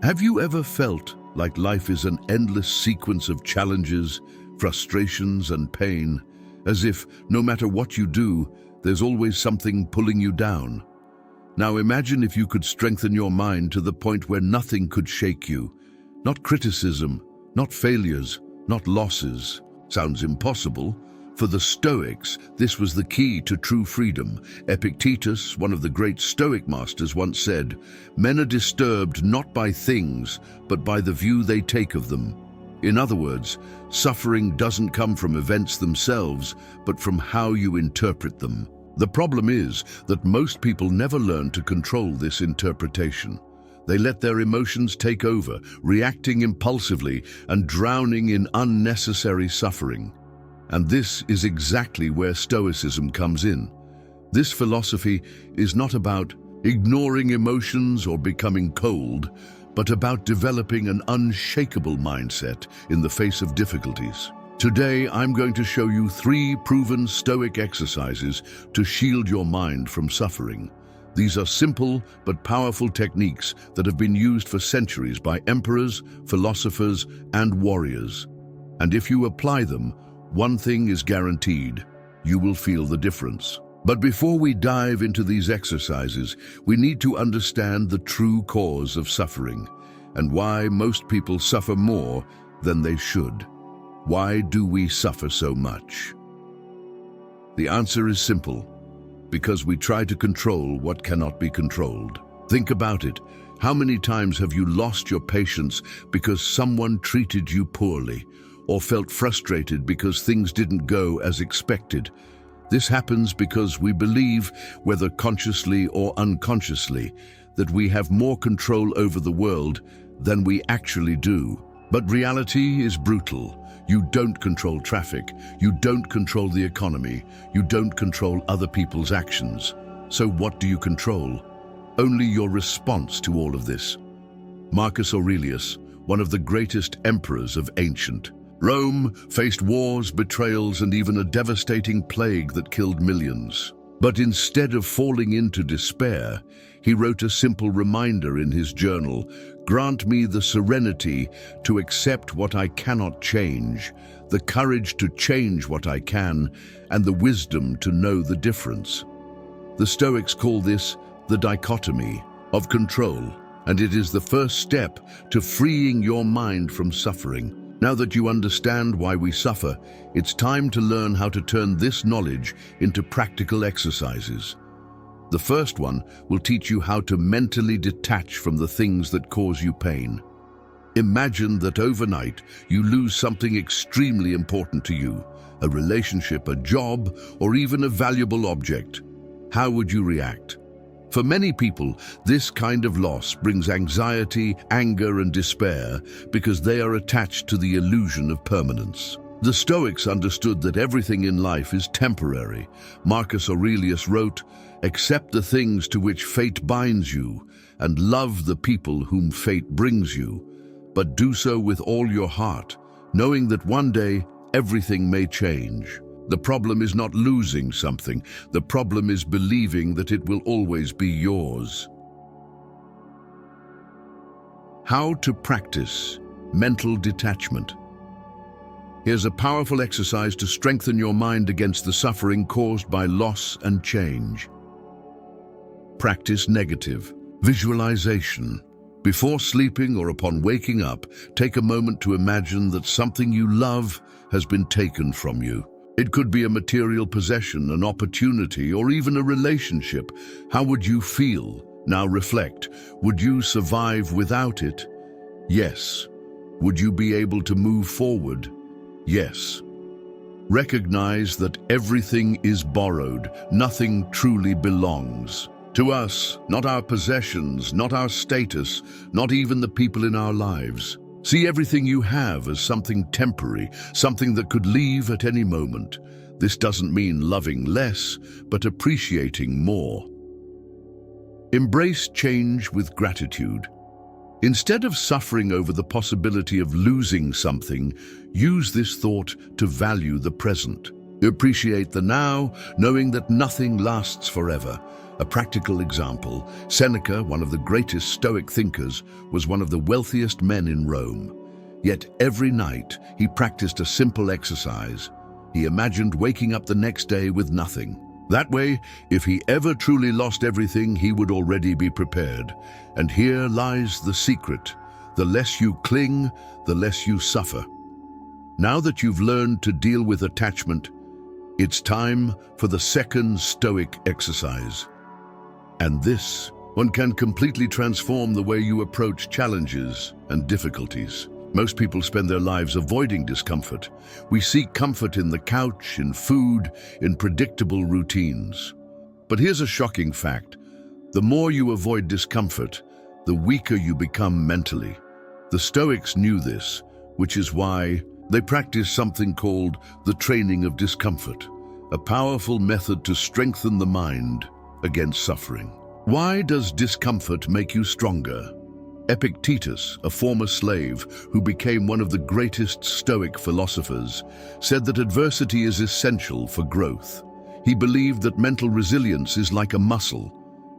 Have you ever felt like life is an endless sequence of challenges, frustrations, and pain, as if no matter what you do, there's always something pulling you down? Now imagine if you could strengthen your mind to the point where nothing could shake you. Not criticism, not failures, not losses. Sounds impossible. For the Stoics, this was the key to true freedom. Epictetus, one of the great Stoic masters, once said, "Men are disturbed not by things, but by the view they take of them." In other words, suffering doesn't come from events themselves, but from how you interpret them. The problem is that most people never learn to control this interpretation. They let their emotions take over, reacting impulsively and drowning in unnecessary suffering. And this is exactly where Stoicism comes in. This philosophy is not about ignoring emotions or becoming cold, but about developing an unshakable mindset in the face of difficulties. Today, I'm going to show you 3 proven Stoic exercises to shield your mind from suffering. These are simple but powerful techniques that have been used for centuries by emperors, philosophers, and warriors. And if you apply them, one thing is guaranteed: you will feel the difference. But before we dive into these exercises, we need to understand the true cause of suffering and why most people suffer more than they should. Why do we suffer so much? The answer is simple: because we try to control what cannot be controlled. Think about it. How many times have you lost your patience because someone treated you poorly, or felt frustrated because things didn't go as expected? This happens because we believe, whether consciously or unconsciously, that we have more control over the world than we actually do. But reality is brutal. You don't control traffic, you don't control the economy, you don't control other people's actions. So what do you control? Only your response to all of this. Marcus Aurelius, one of the greatest emperors of ancient Rome, faced wars, betrayals, and even a devastating plague that killed millions. But instead of falling into despair, he wrote a simple reminder in his journal: "Grant me the serenity to accept what I cannot change, the courage to change what I can, and the wisdom to know the difference." The Stoics call this the dichotomy of control, and it is the first step to freeing your mind from suffering. Now that you understand why we suffer, it's time to learn how to turn this knowledge into practical exercises. The first one will teach you how to mentally detach from the things that cause you pain. Imagine that overnight you lose something extremely important to you, a relationship, a job, or even a valuable object. How would you react? For many people, this kind of loss brings anxiety, anger, and despair because they are attached to the illusion of permanence. The Stoics understood that everything in life is temporary. Marcus Aurelius wrote, "Accept the things to which fate binds you, and love the people whom fate brings you. But do so with all your heart, knowing that one day everything may change." The problem is not losing something. The problem is believing that it will always be yours. How to practice mental detachment. Here's a powerful exercise to strengthen your mind against the suffering caused by loss and change. Practice negative visualization. Before sleeping or upon waking up, take a moment to imagine that something you love has been taken from you. It could be a material possession, an opportunity, or even a relationship. How would you feel? Now reflect. Would you survive without it? Yes. Would you be able to move forward? Yes. Recognize that everything is borrowed. Nothing truly belongs to us, not our possessions, not our status, not even the people in our lives. See everything you have as something temporary, something that could leave at any moment. This doesn't mean loving less, but appreciating more. Embrace change with gratitude. Instead of suffering over the possibility of losing something, use this thought to value the present. Appreciate the now, knowing that nothing lasts forever. A practical example, Seneca, one of the greatest Stoic thinkers, was one of the wealthiest men in Rome. Yet every night he practiced a simple exercise. He imagined waking up the next day with nothing. That way, if he ever truly lost everything, he would already be prepared. And here lies the secret. The less you cling, the less you suffer. Now that you've learned to deal with attachment, it's time for the second Stoic exercise. And this one can completely transform the way you approach challenges and difficulties. Most people spend their lives avoiding discomfort. We seek comfort in the couch, in food, in predictable routines. But here's a shocking fact. The more you avoid discomfort, the weaker you become mentally. The Stoics knew this, which is why they practiced something called the Training of Discomfort, a powerful method to strengthen the mind against suffering. Why does discomfort make you stronger? Epictetus, a former slave who became one of the greatest Stoic philosophers, said that adversity is essential for growth. He believed that mental resilience is like a muscle.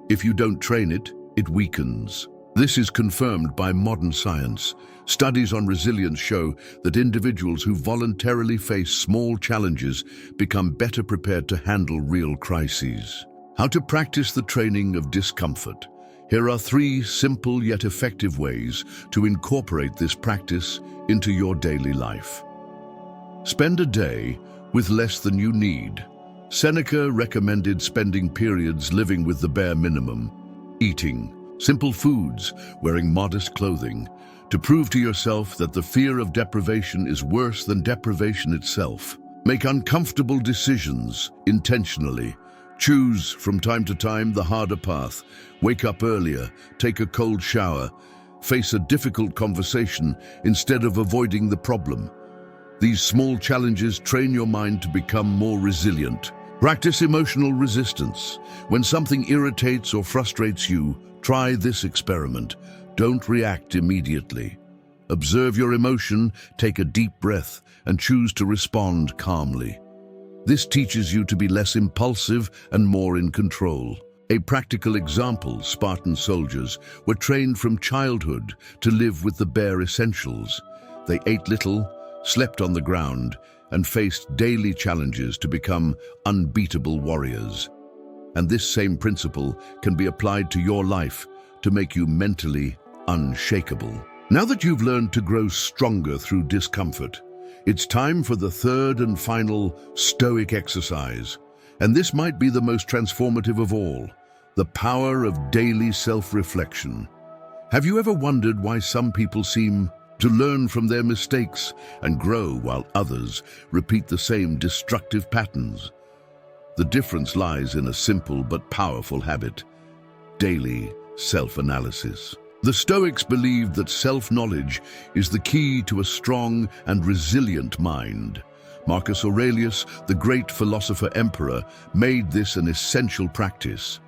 If you don't train it, it weakens. This is confirmed by modern science. Studies on resilience show that individuals who voluntarily face small challenges become better prepared to handle real crises. How to practice the training of discomfort. Here are 3 simple yet effective ways to incorporate this practice into your daily life. Spend a day with less than you need. Seneca recommended spending periods living with the bare minimum, eating simple foods, wearing modest clothing, to prove to yourself that the fear of deprivation is worse than deprivation itself. Make uncomfortable decisions intentionally. Choose from time to time the harder path. Wake up earlier, take a cold shower, face a difficult conversation instead of avoiding the problem. These small challenges train your mind to become more resilient. Practice emotional resistance. When something irritates or frustrates you, try this experiment. Don't react immediately. Observe your emotion, take a deep breath, and choose to respond calmly. This teaches you to be less impulsive and more in control. A practical example, Spartan soldiers were trained from childhood to live with the bare essentials. They ate little, slept on the ground, and faced daily challenges to become unbeatable warriors. And this same principle can be applied to your life to make you mentally unshakable. Now that you've learned to grow stronger through discomfort, it's time for the third and final Stoic exercise. And this might be the most transformative of all, the power of daily self-reflection. Have you ever wondered why some people seem to learn from their mistakes and grow while others repeat the same destructive patterns? The difference lies in a simple but powerful habit: daily self-analysis. The Stoics believed that self-knowledge is the key to a strong and resilient mind. Marcus Aurelius, the great philosopher-emperor, made this an essential practice.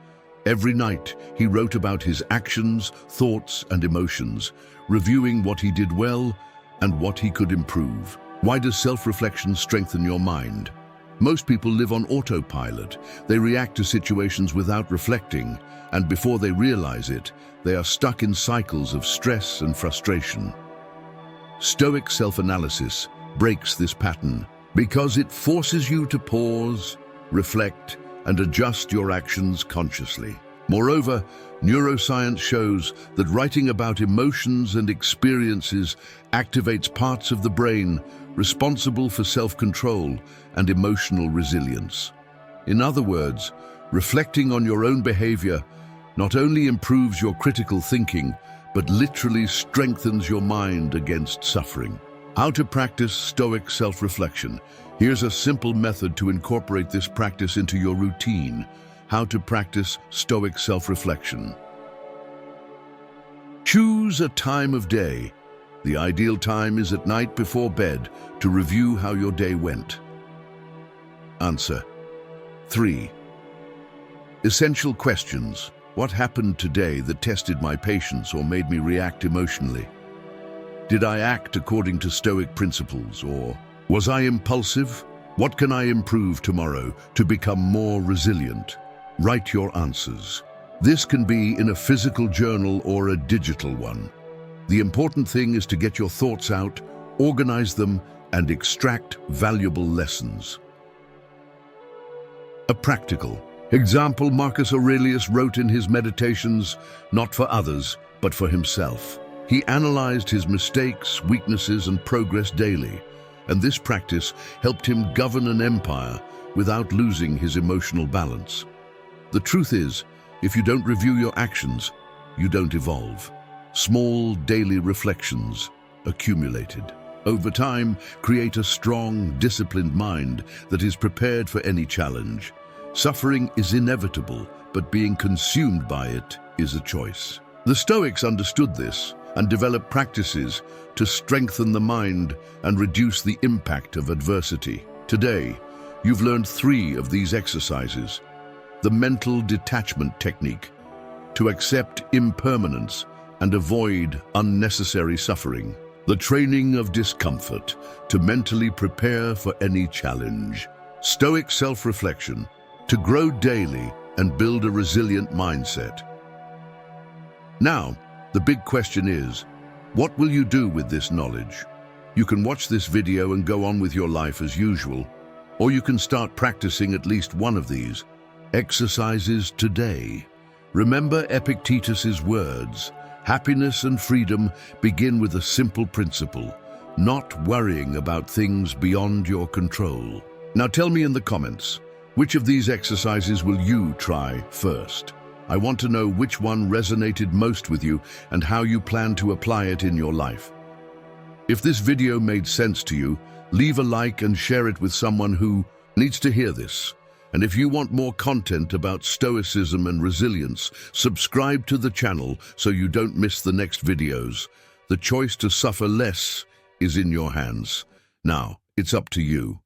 Every night, he wrote about his actions, thoughts, and emotions, reviewing what he did well and what he could improve. Why does self-reflection strengthen your mind? Most people live on autopilot. They react to situations without reflecting, and before they realize it, they are stuck in cycles of stress and frustration. Stoic self-analysis breaks this pattern because it forces you to pause, reflect, and adjust your actions consciously. Moreover, neuroscience shows that writing about emotions and experiences activates parts of the brain responsible for self-control and emotional resilience. In other words, reflecting on your own behavior not only improves your critical thinking, but literally strengthens your mind against suffering. How to practice Stoic self-reflection. Here's a simple method to incorporate this practice into your routine. How to practice Stoic self-reflection. Choose a time of day. The ideal time is at night before bed to review how your day went. Answer. 3. Essential questions. What happened today that tested my patience or made me react emotionally? Did I act according to Stoic principles, or was I impulsive? What can I improve tomorrow to become more resilient? Write your answers. This can be in a physical journal or a digital one. The important thing is to get your thoughts out, organize them, and extract valuable lessons. A practical example Marcus Aurelius wrote in his Meditations, not for others, but for himself. He analyzed his mistakes, weaknesses, and progress daily, and this practice helped him govern an empire without losing his emotional balance. The truth is, if you don't review your actions, you don't evolve. Small daily reflections, accumulated over time, create a strong, disciplined mind that is prepared for any challenge. Suffering is inevitable, but being consumed by it is a choice. The Stoics understood this and developed practices to strengthen the mind and reduce the impact of adversity. Today, you've learned 3 of these exercises. The mental detachment technique, to accept impermanence and avoid unnecessary suffering. The training of discomfort, to mentally prepare for any challenge. Stoic self-reflection, to grow daily and build a resilient mindset. Now, the big question is, what will you do with this knowledge? You can watch this video and go on with your life as usual, or you can start practicing at least one of these exercises today. Remember Epictetus's words, happiness and freedom begin with a simple principle, not worrying about things beyond your control. Now tell me in the comments, which of these exercises will you try first? I want to know which one resonated most with you and how you plan to apply it in your life. If this video made sense to you, leave a like and share it with someone who needs to hear this. And if you want more content about Stoicism and resilience, subscribe to the channel so you don't miss the next videos. The choice to suffer less is in your hands. Now, it's up to you.